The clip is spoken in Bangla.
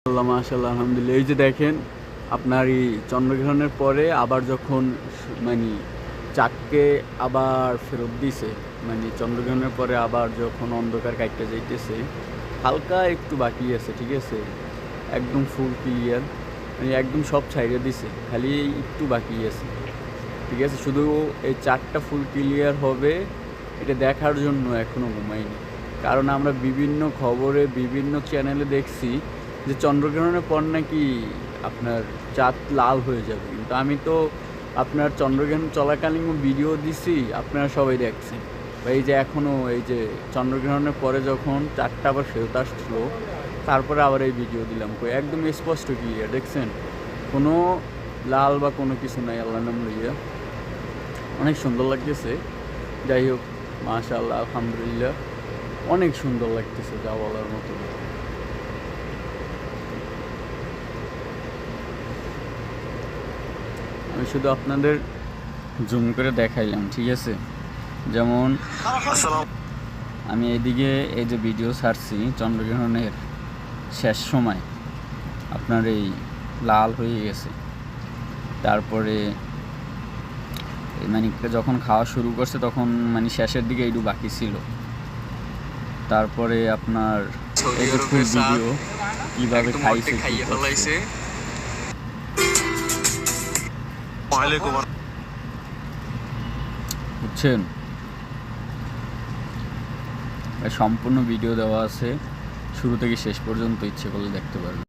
মাশাআল্লাহ আলহামদুলিল্লাহ। এই যে দেখেন আপনার এই চন্দ্রগ্রহণের পরে আবার যখন মানে চাঁদকে আবার ফেরত দিছে, মানে চন্দ্রগ্রহণের পরে আবার যখন অন্ধকার কাটতে যাইতেছে, হালকা একটু বাকি আছে, ঠিক আছে? একদম ফুল ক্লিয়ার, মানে একদম সব ছাইড়ে দিছে, খালি একটু বাকি আছে, ঠিক আছে? শুধু এই চাঁদটা ফুল ক্লিয়ার হবে এটা দেখার জন্য এখনও ঘুমাইনি। কারণ আমরা বিভিন্ন খবরে বিভিন্ন চ্যানেলে দেখছি যে চন্দ্রগ্রহণের পর নাকি আপনার চাঁদ লাল হয়ে যাবে, কিন্তু আমি তো আপনার চন্দ্রগ্রহণ চলাকালীন ভিডিও দিছি, আপনারা সবাই দেখছেন। বা এই যে এখনও এই যে চন্দ্রগ্রহণের পরে যখন চাঁদটা আবার ফেরত আসলো, তারপরে আবার এই ভিডিও দিলাম, কই একদম স্পষ্ট ক্লিয়ার, দেখছেন? কোনো লাল বা কোনো কিছু নাই। আল্লাহর নাম লইয়া অনেক সুন্দর লাগতেছে। যাই হোক, মাশাআল্লাহ আলহামদুলিল্লাহ, অনেক সুন্দর লাগতেছে, যা বলার মতো। আমি শুধু আপনাদের জুম করে দেখাইলাম, ঠিক আছে? যেমন আমি এদিকে এই যে ভিডিও ছাড়ছি চন্দ্রগ্রহণের শেষ সময়, আপনার এই লাল হয়ে গেছে। তারপরে মানে যখন খাওয়া শুরু করছে তখন মানে শেষের দিকে একটু বাকি ছিল। তারপরে আপনার এই যে ফুল ভিডিও কীভাবে খাইছে, বুঝছেন? সম্পূর্ণ ভিডিও দেওয়া আছে, শুরু থেকে শেষ পর্যন্ত, ইচ্ছে করলে দেখতে পারবেন।